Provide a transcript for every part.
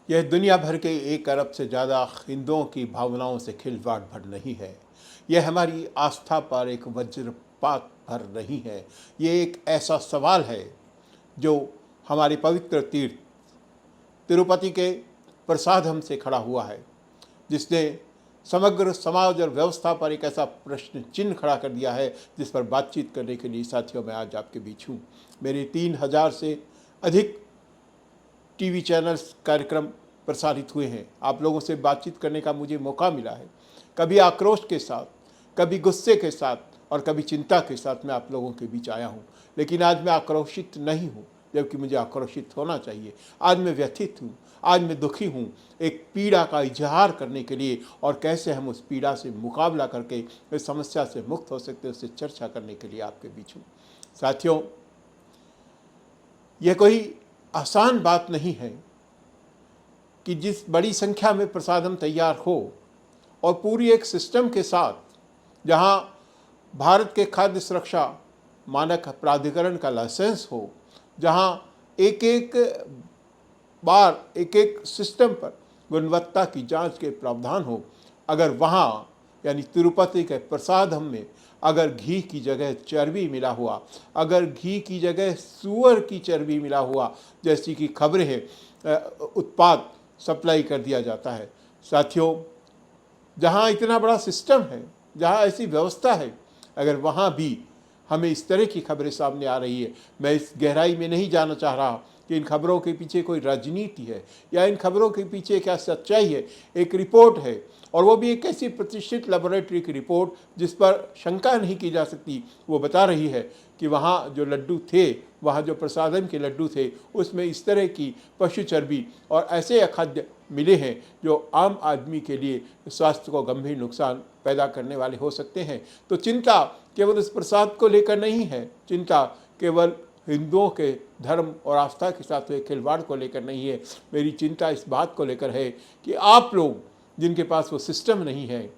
यह दुनिया भर के 1 अरब से ज़्यादा हिंदुओं की भावनाओं से खिलवाड़ भर नहीं है। यह हमारी आस्था पर एक वज्रपात भर नहीं है। ये एक ऐसा सवाल है जो हमारे पवित्र तीर्थ तिरुपति के प्रसादम से खड़ा हुआ है, जिसने समग्र समाज और व्यवस्था पर एक ऐसा प्रश्न चिन्ह खड़ा कर दिया है जिस पर बातचीत करने के लिए साथियों मैं आज आपके बीच हूँ। मेरे 3000 से अधिक टीवी चैनल्स कार्यक्रम प्रसारित हुए हैं। आप लोगों से बातचीत करने का मुझे मौका मिला है, कभी आक्रोश के साथ, कभी गुस्से के साथ और कभी चिंता के साथ मैं आप लोगों के बीच आया हूँ। लेकिन आज मैं आक्रोशित नहीं हूँ, जबकि मुझे आक्रोशित होना चाहिए। आज मैं व्यथित हूँ, आज मैं दुखी हूँ, एक पीड़ा का इजहार करने के लिए और कैसे हम उस पीड़ा से मुकाबला करके इस समस्या से मुक्त हो सकते हैं, उससे चर्चा करने के लिए आपके बीच हूँ। साथियों, यह कोई आसान बात नहीं है कि जिस बड़ी संख्या में प्रसादम तैयार हो और पूरी एक सिस्टम के साथ, जहां भारत के खाद्य सुरक्षा मानक प्राधिकरण का लाइसेंस हो, जहां एक एक बार एक एक सिस्टम पर गुणवत्ता की जांच के प्रावधान हो, अगर वहां यानी तिरुपति के प्रसादम में अगर घी की जगह चर्बी मिला हुआ, अगर घी की जगह सूअर की चर्बी मिला हुआ जैसी कि खबरें हैं, उत्पाद सप्लाई कर दिया जाता है। साथियों, जहां इतना बड़ा सिस्टम है, जहां ऐसी व्यवस्था है, अगर वहां भी हमें इस तरह की खबरें सामने आ रही है, मैं इस गहराई में नहीं जाना चाह रहा कि इन खबरों के पीछे कोई राजनीति है या इन खबरों के पीछे क्या सच्चाई है। एक रिपोर्ट है और वो भी एक ऐसी प्रतिष्ठित लेबोरेटरी की रिपोर्ट जिस पर शंका नहीं की जा सकती। वो बता रही है कि वहाँ जो लड्डू थे, वहाँ जो प्रसादम के लड्डू थे, उसमें इस तरह की पशु चर्बी और ऐसे अखाद्य मिले हैं जो आम आदमी के लिए स्वास्थ्य को गंभीर नुकसान पैदा करने वाले हो सकते हैं। तो चिंता केवल उस प्रसाद को लेकर नहीं है, चिंता केवल हिंदुओं के धर्म और आस्था के साथ हुए खिलवाड़ को लेकर नहीं है। मेरी चिंता इस बात को लेकर है कि आप लोग जिनके पास वो सिस्टम नहीं है,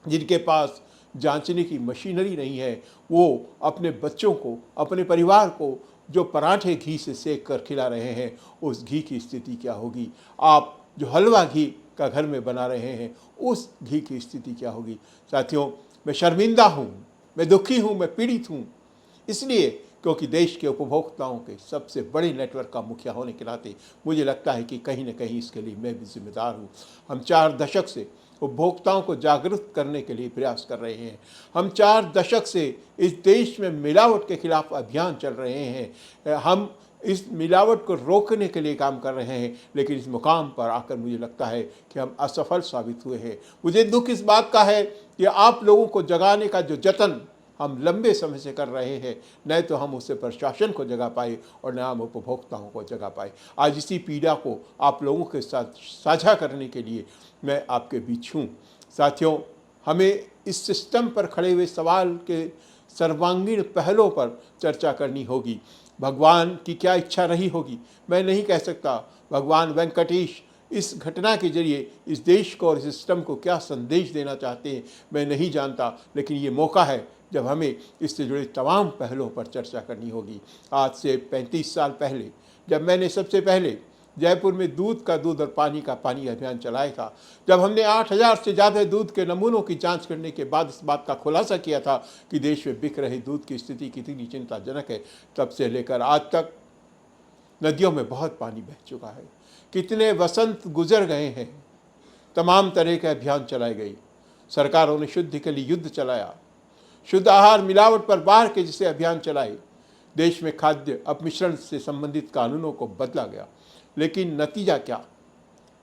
जिनके पास जांचने की मशीनरी नहीं है, वो अपने बच्चों को, अपने परिवार को जो पराठे घी से सेक कर खिला रहे हैं, उस घी की स्थिति क्या होगी। आप जो हलवा घी का घर में बना रहे हैं, उस घी की स्थिति क्या होगी। साथियों, मैं शर्मिंदा हूँ, मैं दुखी हूँ, मैं पीड़ित हूँ, इसलिए क्योंकि देश के उपभोक्ताओं के सबसे बड़े नेटवर्क का मुखिया होने के नाते मुझे लगता है कि कहीं न कहीं इसके लिए मैं भी जिम्मेदार हूँ। हम 4 दशक से उपभोक्ताओं को जागरूक करने के लिए प्रयास कर रहे हैं। हम 4 दशक से इस देश में मिलावट के खिलाफ अभियान चल रहे हैं। हम इस मिलावट को रोकने के लिए काम कर रहे हैं, लेकिन इस मुकाम पर आकर मुझे लगता है कि हम असफल साबित हुए हैं। मुझे दुख इस बात का है कि आप लोगों को जगाने का जो जतन हम लंबे समय से कर रहे हैं, न तो हम उससे प्रशासन को जगा पाए और न हम उपभोक्ताओं को जगा पाए। आज इसी पीड़ा को आप लोगों के साथ साझा करने के लिए मैं आपके बीच हूँ। साथियों, हमें इस सिस्टम पर खड़े हुए सवाल के सर्वांगीण पहलों पर चर्चा करनी होगी। भगवान की क्या इच्छा रही होगी, मैं नहीं कह सकता। भगवान वेंकटेश इस घटना के जरिए इस देश को और इस सिस्टम को क्या संदेश देना चाहते हैं, मैं नहीं जानता। लेकिन ये मौका है जब हमें इससे जुड़े तमाम पहलुओं पर चर्चा करनी होगी। आज से 35 साल पहले जब मैंने सबसे पहले जयपुर में दूध का दूध और पानी का पानी अभियान चलाया था, जब हमने 8000 से ज़्यादा दूध के नमूनों की जांच करने के बाद इस बात का खुलासा किया था कि देश में बिक रहे दूध की स्थिति कितनी चिंताजनक है, तब से लेकर आज तक नदियों में बहुत पानी बह चुका है। कितने वसंत गुजर गए हैं, तमाम तरह के अभियान चलाए गए। सरकारों ने शुद्ध के लिए युद्ध चलाया, शुद्ध आहार मिलावट पर बाढ़ के जैसे अभियान चलाए। देश में खाद्य अपमिश्रण से संबंधित कानूनों को बदला गया, लेकिन नतीजा क्या?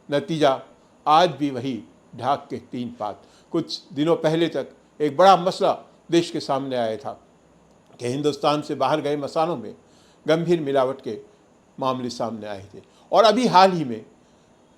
नतीजा आज भी वही ढाक के 3 पात। कुछ दिनों पहले तक एक बड़ा मसला देश के सामने आया था कि हिंदुस्तान से बाहर गए मसालों में गंभीर मिलावट के मामले सामने आए थे। और अभी हाल ही में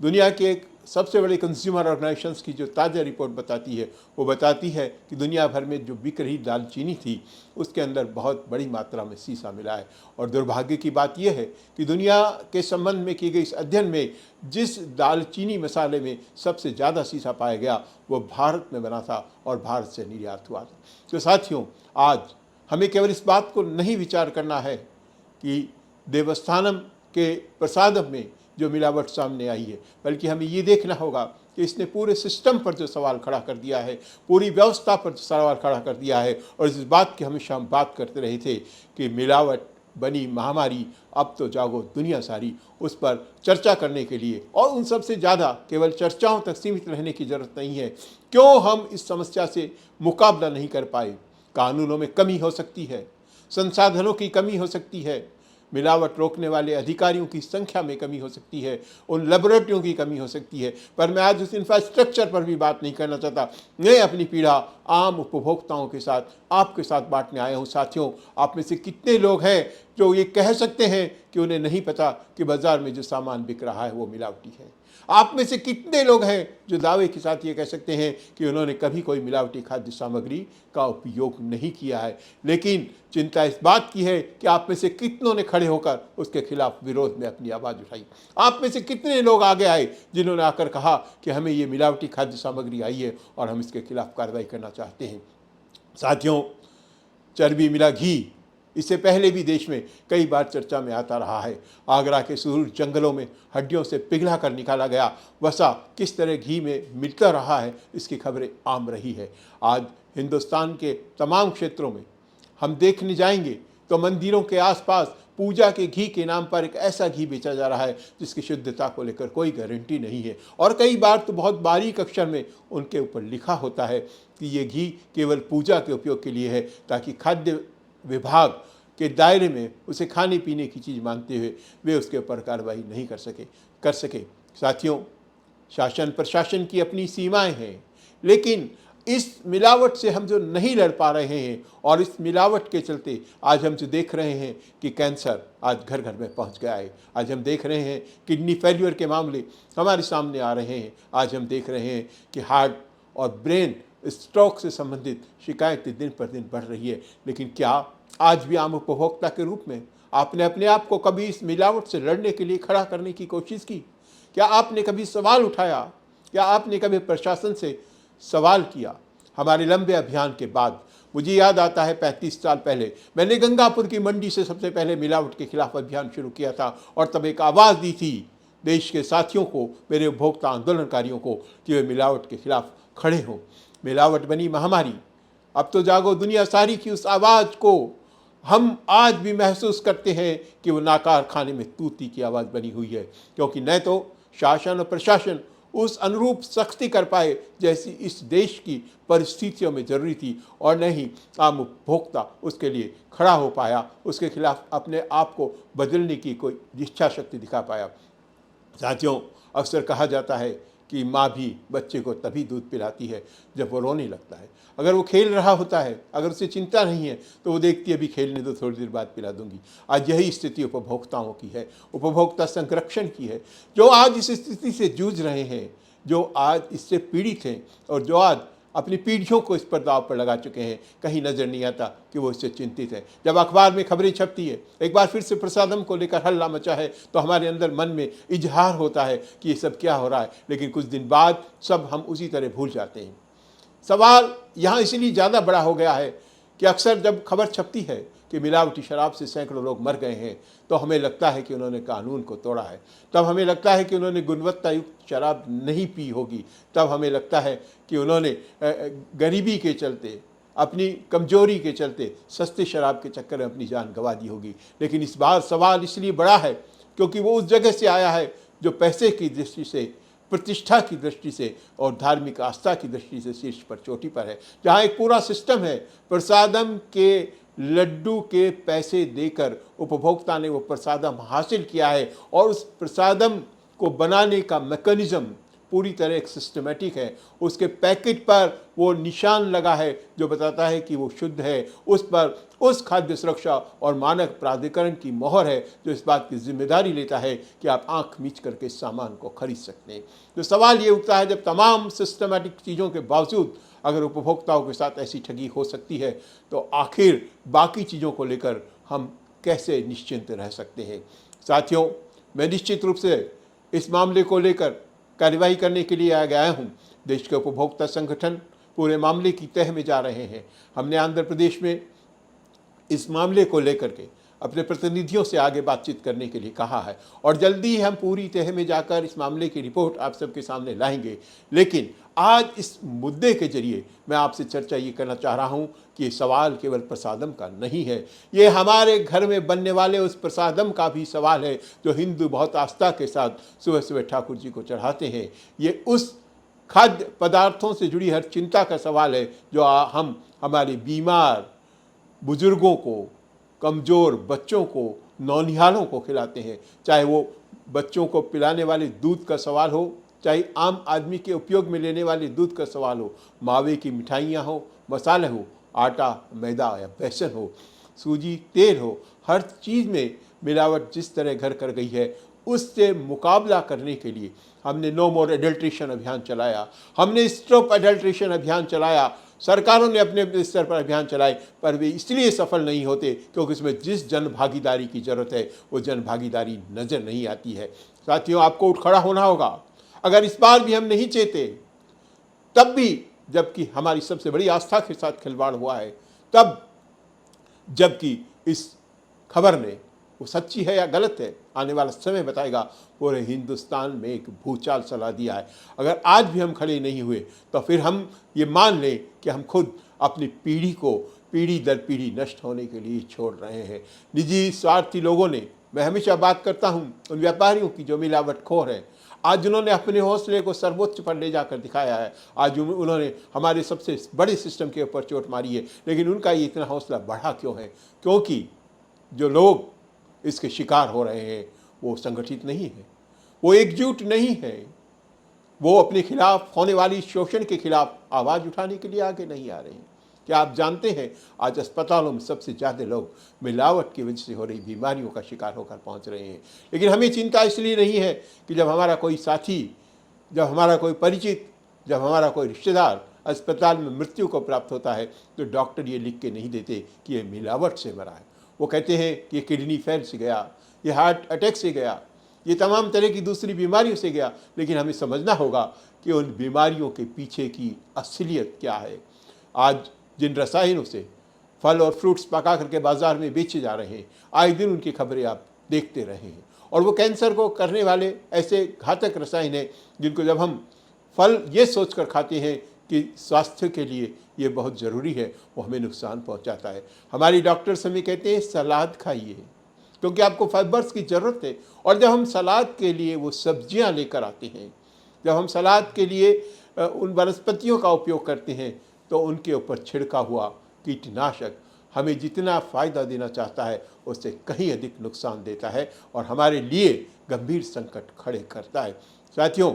दुनिया के एक सबसे बड़े कंज्यूमर ऑर्गेनाइजेशंस की जो ताज़ा रिपोर्ट बताती है, वो बताती है कि दुनिया भर में जो बिक रही दालचीनी थी, उसके अंदर बहुत बड़ी मात्रा में सीसा मिला है। और दुर्भाग्य की बात यह है कि दुनिया के संबंध में की गई इस अध्ययन में जिस दालचीनी मसाले में सबसे ज़्यादा सीसा पाया गया, वो भारत में बना था और भारत से निर्यात हुआ था। तो साथियों, आज हमें केवल इस बात को नहीं विचार करना है कि देवस्थानम के प्रसादम में जो मिलावट सामने आई है, बल्कि हमें ये देखना होगा कि इसने पूरे सिस्टम पर जो सवाल खड़ा कर दिया है, पूरी व्यवस्था पर जो सवाल खड़ा कर दिया है। और इस बात की हमेशा हम बात करते रहे थे कि मिलावट बनी महामारी, अब तो जागो दुनिया सारी, उस पर चर्चा करने के लिए, और उन सबसे ज़्यादा केवल चर्चाओं तक सीमित रहने की ज़रूरत नहीं है। क्यों हम इस समस्या से मुकाबला नहीं कर पाए? कानूनों में कमी हो सकती है, संसाधनों की कमी हो सकती है, मिलावट रोकने वाले अधिकारियों की संख्या में कमी हो सकती है, उन लेबोरेटरियों की कमी हो सकती है। पर मैं आज उस इंफ्रास्ट्रक्चर पर भी बात नहीं करना चाहता। मैं अपनी पीड़ा आम उपभोक्ताओं के साथ, आपके साथ बांटने आया हूँ। साथियों, आप में से कितने लोग हैं जो ये कह सकते हैं कि उन्हें नहीं पता कि बाजार में जो सामान बिक रहा है वो मिलावटी है? आप में से कितने लोग हैं जो दावे के साथ ये कह सकते हैं कि उन्होंने कभी कोई मिलावटी खाद्य सामग्री का उपयोग नहीं किया है? लेकिन चिंता इस बात की है कि आप में से कितनों ने खड़े होकर उसके खिलाफ विरोध में अपनी आवाज़ उठाई? आप में से कितने लोग आगे आए जिन्होंने आकर कहा कि हमें ये मिलावटी खाद्य सामग्री आई है और हम इसके खिलाफ कार्रवाई करना चाहते हैं? साथियों, चर्बी मिला घी इससे पहले भी देश में कई बार चर्चा में आता रहा है। आगरा के सुदूर जंगलों में हड्डियों से पिघला कर निकाला गया वसा किस तरह घी में मिलता रहा है, इसकी खबरें आम रही है। आज हिंदुस्तान के तमाम क्षेत्रों में हम देखने जाएंगे तो मंदिरों के आसपास पूजा के घी के नाम पर एक ऐसा घी बेचा जा रहा है जिसकी शुद्धता को लेकर कोई गारंटी नहीं है। और कई बार तो बहुत बारीक अक्षर में उनके ऊपर लिखा होता है कि ये घी केवल पूजा के उपयोग के लिए है, ताकि खाद्य विभाग के दायरे में उसे खाने पीने की चीज़ मानते हुए वे उसके ऊपर कार्रवाई नहीं कर सके। साथियों, शासन प्रशासन की अपनी सीमाएं हैं, लेकिन इस मिलावट से हम जो नहीं लड़ पा रहे हैं, और इस मिलावट के चलते आज हम जो देख रहे हैं कि कैंसर आज घर घर में पहुंच गया है। आज हम देख रहे हैं किडनी फेल्यूर के मामले हमारे सामने आ रहे हैं। आज हम देख रहे हैं कि हार्ट और ब्रेन स्ट्रोक से संबंधित शिकायतें दिन पर दिन बढ़ रही है। लेकिन क्या आज भी आम उपभोक्ता के रूप में आपने अपने आप को कभी इस मिलावट से लड़ने के लिए खड़ा करने की कोशिश की? क्या आपने कभी सवाल उठाया? क्या आपने कभी प्रशासन से सवाल किया? हमारे लंबे अभियान के बाद मुझे याद आता है 35 साल पहले मैंने गंगापुर की मंडी से सबसे पहले मिलावट के खिलाफ अभियान शुरू किया था, और तब एक आवाज़ दी थी देश के साथियों को, मेरे उपभोक्ता आंदोलनकारियों को, कि वे मिलावट के खिलाफ खड़े हों। मिलावट बनी महामारी, अब तो जागो दुनिया सारी की उस आवाज़ को हम आज भी महसूस करते हैं कि वो नाकार खाने में तूती की आवाज़ बनी हुई है। क्योंकि न तो शासन और प्रशासन उस अनुरूप सख्ती कर पाए जैसी इस देश की परिस्थितियों में ज़रूरी थी, और न ही आम उपभोक्ता उसके लिए खड़ा हो पाया, उसके खिलाफ अपने आप को बदलने की कोई इच्छा शक्ति दिखा पाया। साथियों, अक्सर कहा जाता है कि माँ भी बच्चे को तभी दूध पिलाती है जब वो रोने लगता है। अगर वो खेल रहा होता है, अगर उसे चिंता नहीं है, तो वो देखती है अभी खेलने दो, थोड़ी देर बाद पिला दूंगी। आज यही स्थिति उपभोक्ताओं की है, उपभोक्ता संरक्षण की है, जो आज इस स्थिति से जूझ रहे हैं, जो आज इससे पीड़ित हैं, और जो आज अपनी पीढ़ियों को इस पर दाव पर लगा चुके हैं। कहीं नज़र नहीं आता कि वो इससे चिंतित है। जब अखबार में खबरें छपती है, एक बार फिर से प्रसादम को लेकर हल्ला मचा है, तो हमारे अंदर मन में इजहार होता है कि ये सब क्या हो रहा है। लेकिन कुछ दिन बाद सब हम उसी तरह भूल जाते हैं। सवाल यहाँ इसलिए ज़्यादा बड़ा हो गया है कि अक्सर जब खबर छपती है कि मिलावटी शराब से सैकड़ों लोग मर गए हैं, तो हमें लगता है कि उन्होंने कानून को तोड़ा है। तब हमें लगता है कि उन्होंने गुणवत्ता युक्त शराब नहीं पी होगी। तब हमें लगता है कि उन्होंने गरीबी के चलते, अपनी कमजोरी के चलते सस्ती शराब के चक्कर में अपनी जान गंवा दी होगी। लेकिन इस बार सवाल इसलिए बड़ा है क्योंकि वो उस जगह से आया है जो पैसे की दृष्टि से, प्रतिष्ठा की दृष्टि से और धार्मिक आस्था की दृष्टि से शीर्ष पर, चोटी पर है। जहाँ एक पूरा सिस्टम है, प्रसादम के लड्डू के पैसे देकर उपभोक्ता ने वो प्रसादम हासिल किया है, और उस प्रसादम को बनाने का मैकेनिज्म पूरी तरह एक सिस्टमेटिक है। उसके पैकेट पर वो निशान लगा है जो बताता है कि वो शुद्ध है। उस पर उस खाद्य सुरक्षा और मानक प्राधिकरण की मोहर है जो इस बात की जिम्मेदारी लेता है कि आप आंख मीच करके इस सामान को खरीद सकते हैं। तो सवाल ये उठता है, जब तमाम सिस्टमेटिक चीज़ों के बावजूद अगर उपभोक्ताओं के साथ ऐसी ठगी हो सकती है, तो आखिर बाकी चीज़ों को लेकर हम कैसे निश्चिंत रह सकते हैं? साथियों, मैं निश्चित रूप से इस मामले को लेकर कार्रवाई करने के लिए आया हूँ। देश के उपभोक्ता संगठन पूरे मामले की तह में जा रहे हैं। हमने आंध्र प्रदेश में इस मामले को लेकर के अपने प्रतिनिधियों से आगे बातचीत करने के लिए कहा है और जल्दी ही हम पूरी तह में जाकर इस मामले की रिपोर्ट आप सबके सामने लाएंगे। लेकिन आज इस मुद्दे के जरिए मैं आपसे चर्चा ये करना चाह रहा हूँ कि ये सवाल केवल प्रसादम का नहीं है, ये हमारे घर में बनने वाले उस प्रसादम का भी सवाल है जो हिंदू बहुत आस्था के साथ सुबह सुबह ठाकुर जी को चढ़ाते हैं। ये उस खाद्य पदार्थों से जुड़ी हर चिंता का सवाल है जो हम हमारे बीमार बुजुर्गों को, कमज़ोर बच्चों को, नौनिहालों को खिलाते हैं। चाहे वो बच्चों को पिलाने वाले दूध का सवाल हो, चाहे आम आदमी के उपयोग में लेने वाले दूध का सवाल हो, मावे की मिठाइयाँ हो, मसाले हो, आटा, मैदा या बेसन हो, सूजी, तेल हो, हर चीज़ में मिलावट जिस तरह घर कर गई है, उससे मुकाबला करने के लिए हमने नो मोर एडल्ट्रेशन अभियान चलाया, हमने स्टॉप एडल्ट्रेशन अभियान चलाया। सरकारों ने अपने अपने स्तर पर अभियान चलाए, पर वे इसलिए सफल नहीं होते क्योंकि उसमें जिस जन भागीदारी की जरूरत है वो जन भागीदारी नज़र नहीं आती है। साथियों, आपको उठ खड़ा होना होगा। अगर इस बार भी हम नहीं चेते, तब भी जबकि हमारी सबसे बड़ी आस्था के साथ खिलवाड़ हुआ है, तब जबकि इस खबर ने वो सच्ची है या गलत है आने वाला समय बताएगा। पूरे हिंदुस्तान में एक भूचाल चला दिया है। अगर आज भी हम खड़े नहीं हुए तो फिर हम ये मान लें कि हम खुद अपनी पीढ़ी को पीढ़ी दर पीढ़ी नष्ट होने के लिए छोड़ रहे हैं। निजी स्वार्थी लोगों ने, मैं हमेशा बात करता हूँ उन व्यापारियों की जो मिलावटखोर हैं, आज उन्होंने अपने हौसले को सर्वोच्च पर ले जाकर दिखाया है। आज उन्होंने हमारे सबसे बड़े सिस्टम के ऊपर चोट मारी है, लेकिन उनका ये इतना हौसला बढ़ा क्यों है? क्योंकि जो लोग इसके शिकार हो रहे हैं वो संगठित नहीं है, वो एकजुट नहीं है, वो अपने खिलाफ होने वाली शोषण के खिलाफ आवाज़ उठाने के लिए आगे नहीं आ रहे हैं। क्या आप जानते हैं आज अस्पतालों में सबसे ज़्यादा लोग मिलावट की वजह से हो रही बीमारियों का शिकार होकर पहुंच रहे हैं। लेकिन हमें चिंता इसलिए नहीं है कि जब हमारा कोई साथी, जब हमारा कोई परिचित, जब हमारा कोई रिश्तेदार अस्पताल में मृत्यु को प्राप्त होता है तो डॉक्टर ये लिख के नहीं देते कि ये मिलावट से मरा है। वो कहते हैं कि ये किडनी फेल से गया, ये हार्ट अटैक से गया, ये तमाम तरह की दूसरी बीमारियों से गया। लेकिन हमें समझना होगा कि उन बीमारियों के पीछे की असलियत क्या है। आज जिन रसायनों से फल और फ्रूट्स पका करके बाज़ार में बेचे जा रहे हैं, आए दिन उनकी खबरें आप देखते रहे हैं, और वो कैंसर को करने वाले ऐसे घातक रसायन हैं जिनको जब हम फल ये सोचकर खाते हैं कि स्वास्थ्य के लिए ये बहुत ज़रूरी है, वो हमें नुकसान पहुंचाता है। हमारी डॉक्टर्स हमें कहते हैं सलाद खाइए क्योंकि आपको फाइबर्स की ज़रूरत है। और जब हम सलाद के लिए वो सब्जियां लेकर आते हैं, जब हम सलाद के लिए उन वनस्पतियों का उपयोग करते हैं, तो उनके ऊपर छिड़का हुआ कीटनाशक हमें जितना फ़ायदा देना चाहता है उससे कहीं अधिक नुकसान देता है और हमारे लिए गंभीर संकट खड़े करता है। साथियों,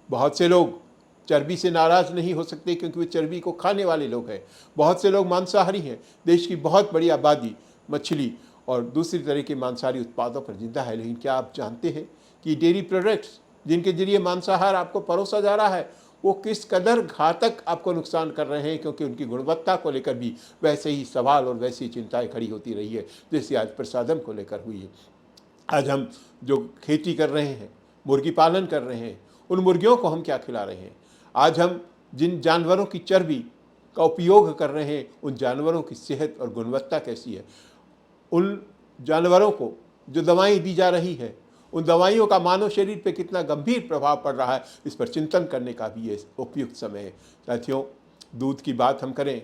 बहुत से लोग चर्बी से नाराज़ नहीं हो सकते क्योंकि वे चर्बी को खाने वाले लोग हैं। बहुत से लोग मांसाहारी हैं। देश की बहुत बड़ी आबादी मछली और दूसरी तरह के मांसाहारी उत्पादों पर जिंदा है। लेकिन क्या आप जानते हैं कि डेयरी प्रोडक्ट्स जिनके जरिए मांसाहार आपको परोसा जा रहा है वो किस कदर घातक आपको नुकसान कर रहे हैं? क्योंकि उनकी गुणवत्ता को लेकर भी वैसे ही सवाल और वैसी चिंताएं खड़ी होती रही है जैसे आज प्रसादम को लेकर हुई है। आज हम जो खेती कर रहे हैं, मुर्गी पालन कर रहे हैं, उन मुर्गियों को हम क्या खिला रहे हैं? आज हम जिन जानवरों की चर्बी का उपयोग कर रहे हैं, उन जानवरों की सेहत और गुणवत्ता कैसी है? उन जानवरों को जो दवाएं दी जा रही है, उन दवाइयों का मानव शरीर पे कितना गंभीर प्रभाव पड़ रहा है, इस पर चिंतन करने का भी ये उपयुक्त समय है। साथियों, दूध की बात हम करें,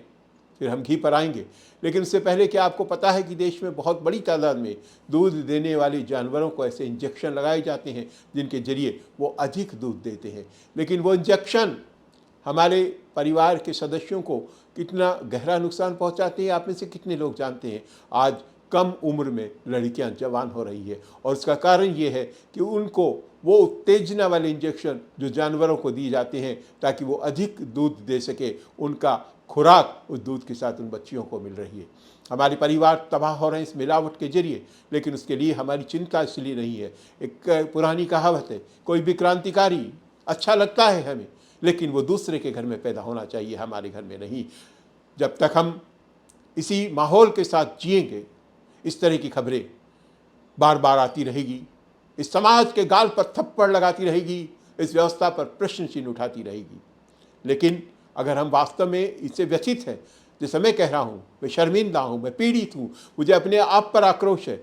फिर हम घी पर आएंगे, लेकिन उससे पहले क्या आपको पता है कि देश में बहुत बड़ी तादाद में दूध देने वाले जानवरों को ऐसे इंजेक्शन लगाए जाते हैं जिनके जरिए वो अधिक दूध देते हैं। लेकिन वो इंजेक्शन हमारे परिवार के सदस्यों को कितना गहरा नुकसान पहुंचाते हैं, आप में से कितने लोग जानते हैं? आज कम उम्र में लड़कियां जवान हो रही है और उसका कारण ये है कि उनको वो उत्तेजना वाले इंजेक्शन जो जानवरों को दिए जाते हैं ताकि वो अधिक दूध दे सके, उनका खुराक उस दूध के साथ उन बच्चियों को मिल रही है। हमारे परिवार तबाह हो रहे हैं इस मिलावट के जरिए, लेकिन उसके लिए हमारी चिंता इसलिए नहीं है। एक पुरानी कहावत है, कोई भी क्रांतिकारी अच्छा लगता है हमें, लेकिन वो दूसरे के घर में पैदा होना चाहिए, हमारे घर में नहीं। जब तक हम इसी माहौल के साथ जिएंगे, इस तरह की खबरें बार बार आती रहेगी, इस समाज के गाल पर थप्पड़ लगाती रहेगी, इस व्यवस्था पर प्रश्न चिन्ह उठाती रहेगी। लेकिन अगर हम वास्तव में इससे व्यथित हैं, जैसे मैं कह रहा हूँ, मैं शर्मिंदा हूँ, मैं पीड़ित हूँ, मुझे अपने आप पर आक्रोश है,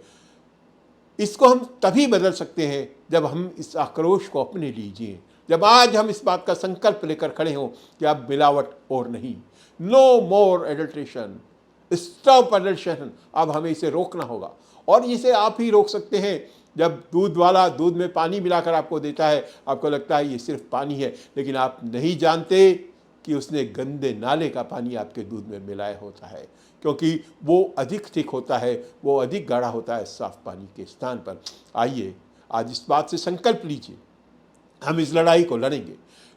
इसको हम तभी बदल सकते हैं जब हम इस आक्रोश को अपने लीजिए, जब आज हम इस बात का संकल्प लेकर खड़े हों कि अब मिलावट और नहीं, नो मोर एडल्ट्रेशन, स्टॉप एडल्ट्रेशन। अब हमें इसे रोकना होगा, और इसे आप ही रोक सकते हैं। जब दूध वाला दूध में पानी मिलाकर आपको देता है, आपको लगता है ये सिर्फ पानी है, लेकिन आप नहीं जानते कि उसने गंदे नाले का पानी आपके दूध में मिलाया होता है, क्योंकि वो अधिक थिक होता है, वो अधिक गाढ़ा होता है साफ पानी के स्थान पर। आइए आज इस बात से संकल्प लीजिए, हम इस लड़ाई को लड़ेंगे,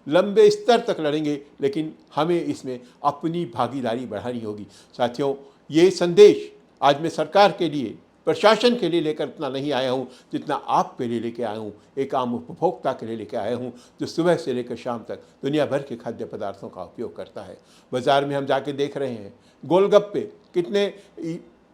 लंबे स्तर तक लड़ेंगे, लेकिन हमें इसमें अपनी भागीदारी बढ़ानी होगी। साथियों, ये संदेश आज मैं सरकार के लिए, प्रशासन के लिए लेकर इतना नहीं आया हूँ जितना आपके लिए लेके आया हूँ, एक आम उपभोक्ता के लिए लेके आया हूँ जो सुबह से लेकर शाम तक दुनिया भर के खाद्य पदार्थों का उपयोग करता है। बाज़ार में हम जाके देख रहे हैं, गोलगप्पे कितने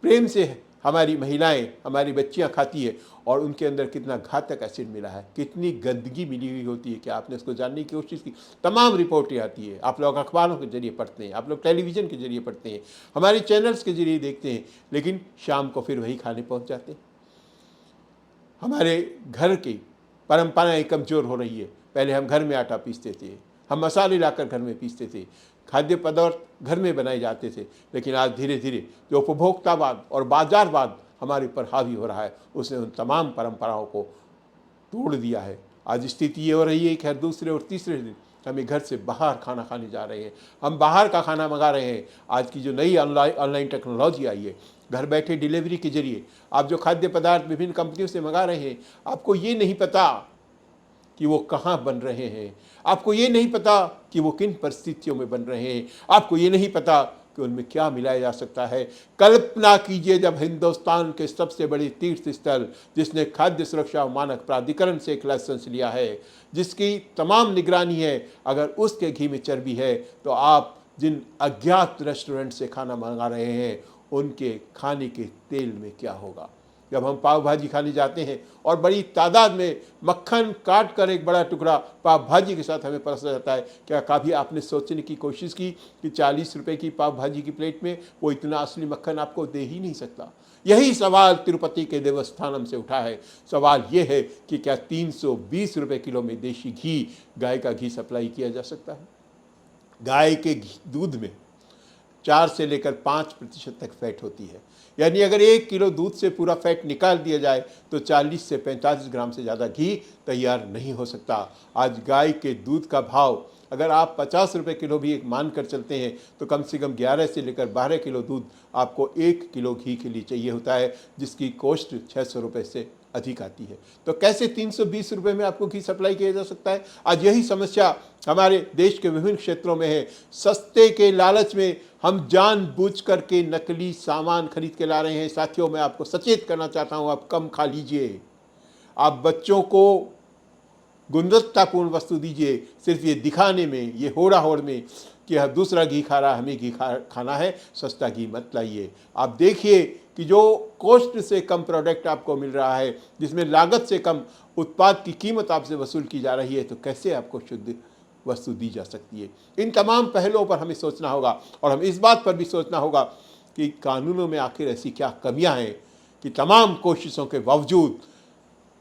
प्रेम से हमारी महिलाएं, हमारी बच्चियां खाती है, और उनके अंदर कितना घातक एसिड मिला है, कितनी गंदगी मिली हुई होती है कि आपने उसको जानने की कोशिश की। तमाम रिपोर्टें आती है, आप लोग अखबारों के जरिए पढ़ते हैं, आप लोग टेलीविज़न के जरिए पढ़ते हैं, हमारे चैनल्स के जरिए देखते हैं, लेकिन शाम को फिर वही खाने पहुंच जाते हैं। हमारे घर की परंपराएं कमज़ोर हो रही है। पहले हम घर में आटा पीसते थे, हम मसाले लाकर घर में पीसते थे, खाद्य पदार्थ घर में बनाए जाते थे, लेकिन आज धीरे धीरे जो उपभोक्तावाद और बाजारवाद हमारे ऊपर हावी हो रहा है, उसने उन तमाम परंपराओं को तोड़ दिया है। आज स्थिति ये हो रही है कि हर दूसरे और तीसरे दिन हमें घर से बाहर खाना खाने जा रहे हैं, हम बाहर का खाना मंगा रहे हैं। आज की जो नई ऑनलाइन टेक्नोलॉजी आई है, घर बैठे डिलीवरी के जरिए आप जो खाद्य पदार्थ विभिन्न कंपनियों से मंगा रहे हैं, आपको ये नहीं पता कि वो कहाँ बन रहे हैं, आपको ये नहीं पता कि वो किन परिस्थितियों में बन रहे हैं, आपको ये नहीं पता कि उनमें क्या मिलाया जा सकता है। कल्पना कीजिए, जब हिंदुस्तान के सबसे बड़े तीर्थ स्थल, जिसने खाद्य सुरक्षा मानक प्राधिकरण से एक लाइसेंस लिया है, जिसकी तमाम निगरानी है, अगर उसके घी में चर्बी है, तो आप जिन अज्ञात रेस्टोरेंट से खाना मंगा रहे हैं, उनके खाने के तेल में क्या होगा। जब हम पाव भाजी खाने जाते हैं और बड़ी तादाद में मक्खन काट कर एक बड़ा टुकड़ा पाव भाजी के साथ हमें परोसा जाता है, क्या कभी आपने सोचने की कोशिश की कि 40 रुपए की पाव भाजी की प्लेट में वो इतना असली मक्खन आपको दे ही नहीं सकता। यही सवाल तिरुपति के देवस्थानम से उठा है। सवाल ये है कि क्या 320 रुपये किलो में देशी घी, गाय का घी सप्लाई किया जा सकता है। गाय के दूध में 4 से लेकर 5% तक फैट होती है, यानी अगर 1 किलो दूध से पूरा फैट निकाल दिया जाए तो 40 से 45 ग्राम से ज़्यादा घी तैयार नहीं हो सकता। आज गाय के दूध का भाव अगर आप 50 रुपये किलो भी एक मान कर चलते हैं, तो कम से कम 11 से लेकर 12 किलो दूध आपको 1 किलो घी के लिए चाहिए होता है, जिसकी कॉस्ट 600 रुपये से अधिक आती है। तो कैसे 320 रुपये में आपको घी सप्लाई किया जा सकता है। आज यही समस्या हमारे देश के विभिन्न क्षेत्रों में है। सस्ते के लालच में हम जानबूझ करके नकली सामान खरीद के ला रहे हैं। साथियों, मैं आपको सचेत करना चाहता हूं, आप कम खा लीजिए, आप बच्चों को गुणवत्तापूर्ण वस्तु दीजिए। सिर्फ ये दिखाने में, ये होड़ा होड़ में कि दूसरा घी खा रहा, हमें घी खाना है, सस्ता घी मत लाइए। आप देखिए कि जो कॉस्ट से कम प्रोडक्ट आपको मिल रहा है, जिसमें लागत से कम उत्पाद की कीमत आपसे वसूल की जा रही है, तो कैसे आपको शुद्ध वस्तु दी जा सकती है। इन तमाम पहलुओं पर हमें सोचना होगा, और हम इस बात पर भी सोचना होगा कि कानूनों में आखिर ऐसी क्या कमियां हैं कि तमाम कोशिशों के बावजूद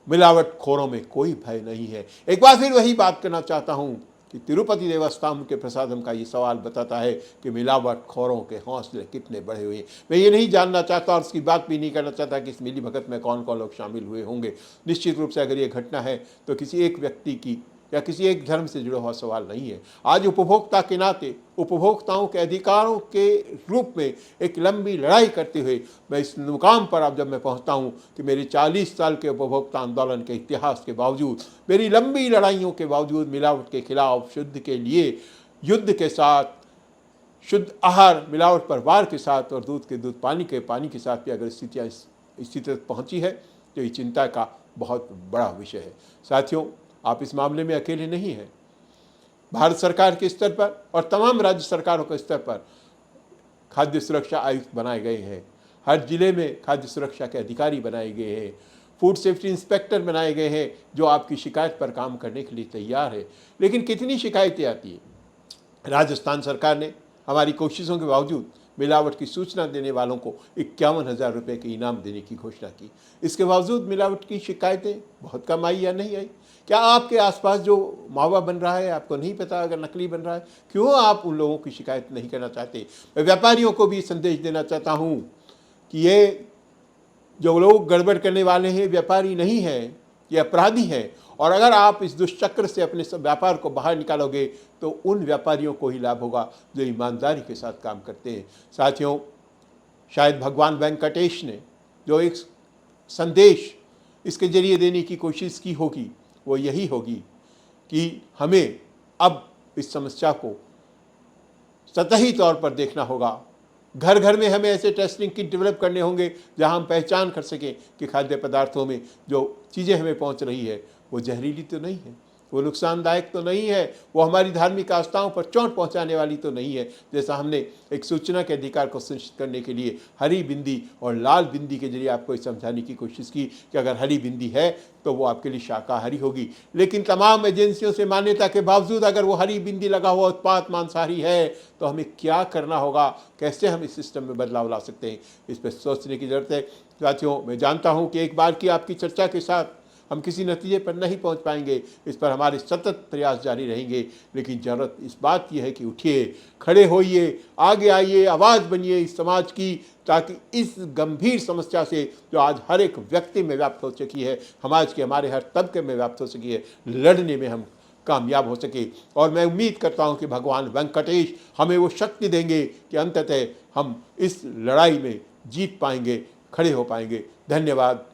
मिलावटखोरों में कोई भय नहीं है। एक बार फिर वही बात करना चाहता हूं कि तिरुपति देवस्थानम के प्रसादम का ये सवाल बताता है कि मिलावटखोरों के हौसले कितने बढ़े हुए हैं। मैं ये नहीं जानना चाहता और उसकी बात भी नहीं करना चाहता कि इस मिली भगत में कौन कौन लोग शामिल हुए होंगे। निश्चित रूप से अगर ये घटना है तो किसी एक व्यक्ति की या किसी एक धर्म से जुड़ा हुआ सवाल नहीं है। आज उपभोक्ता के नाते, उपभोक्ताओं के अधिकारों के रूप में एक लंबी लड़ाई करते हुए मैं इस मुकाम पर अब जब मैं पहुंचता हूं कि मेरे 40 साल के उपभोक्ता आंदोलन के इतिहास के बावजूद, मेरी लंबी लड़ाइयों के बावजूद, मिलावट के खिलाफ शुद्ध के लिए युद्ध के साथ, शुद्ध आहार मिलावट पर वार के साथ, और दूध के दूध, पानी के पानी के साथ भी अगर स्थितियाँ स्थिति तक पहुँची है तो ये चिंता का बहुत बड़ा विषय है। साथियों, आप इस मामले में अकेले नहीं हैं। भारत सरकार के स्तर पर और तमाम राज्य सरकारों के स्तर पर खाद्य सुरक्षा आयुक्त बनाए गए हैं। हर जिले में खाद्य सुरक्षा के अधिकारी बनाए गए हैं। फूड सेफ्टी इंस्पेक्टर बनाए गए हैं जो आपकी शिकायत पर काम करने के लिए तैयार है। लेकिन कितनी शिकायतें आती हैं। राजस्थान सरकार ने हमारी कोशिशों के बावजूद मिलावट की सूचना देने वालों को 51,000 रुपये के इनाम देने की घोषणा की। इसके बावजूद मिलावट की शिकायतें बहुत कम आई या नहीं आई? क्या आपके आसपास जो मावा बन रहा है आपको नहीं पता अगर नकली बन रहा है? क्यों आप उन लोगों की शिकायत नहीं करना चाहते? मैं व्यापारियों को भी संदेश देना चाहता हूँ कि ये जो लोग गड़बड़ करने वाले हैं व्यापारी नहीं हैं, ये अपराधी हैं। और अगर आप इस दुष्चक्र से अपने सब व्यापार को बाहर निकालोगे तो उन व्यापारियों को ही लाभ होगा जो ईमानदारी के साथ काम करते हैं। साथियों, शायद भगवान वेंकटेश ने जो एक संदेश इसके जरिए देने की कोशिश की होगी वो यही होगी कि हमें अब इस समस्या को सतही तौर पर देखना होगा। घर घर में हमें ऐसे टेस्टिंग किट डेवलप करने होंगे जहां हम पहचान कर सकें कि खाद्य पदार्थों में जो चीज़ें हमें पहुंच रही है वो जहरीली तो नहीं है, वो नुकसानदायक तो नहीं है, वो हमारी धार्मिक आस्थाओं पर चोट पहुंचाने वाली तो नहीं है। जैसा हमने एक सूचना के अधिकार को सुनिश्चित करने के लिए हरी बिंदी और लाल बिंदी के जरिए आपको समझाने की कोशिश की कि अगर हरी बिंदी है तो वो आपके लिए शाकाहारी होगी, लेकिन तमाम एजेंसियों से मान्यता के बावजूद अगर वो हरी बिंदी लगा हुआ उत्पाद मांसाहारी है तो हमें क्या करना होगा, कैसे हम इस सिस्टम में बदलाव ला सकते हैं, इस पर सोचने की ज़रूरत है। साथियों, मैं जानता हूँ कि एक बार की आपकी चर्चा के साथ हम किसी नतीजे पर नहीं पहुंच पाएंगे, इस पर हमारे सतत प्रयास जारी रहेंगे, लेकिन ज़रूरत इस बात की है कि उठिए, खड़े होइए, आगे आइए, आवाज़ बनिए इस समाज की, ताकि इस गंभीर समस्या से जो आज हर एक व्यक्ति में व्याप्त हो चुकी है, समाज के हमारे हर तबके में व्याप्त हो चुकी है, लड़ने में हम कामयाब हो सके। और मैं उम्मीद करता हूं कि भगवान वेंकटेश हमें वो शक्ति देंगे कि अंततः हम इस लड़ाई में जीत पाएंगे, खड़े हो पाएंगे। धन्यवाद।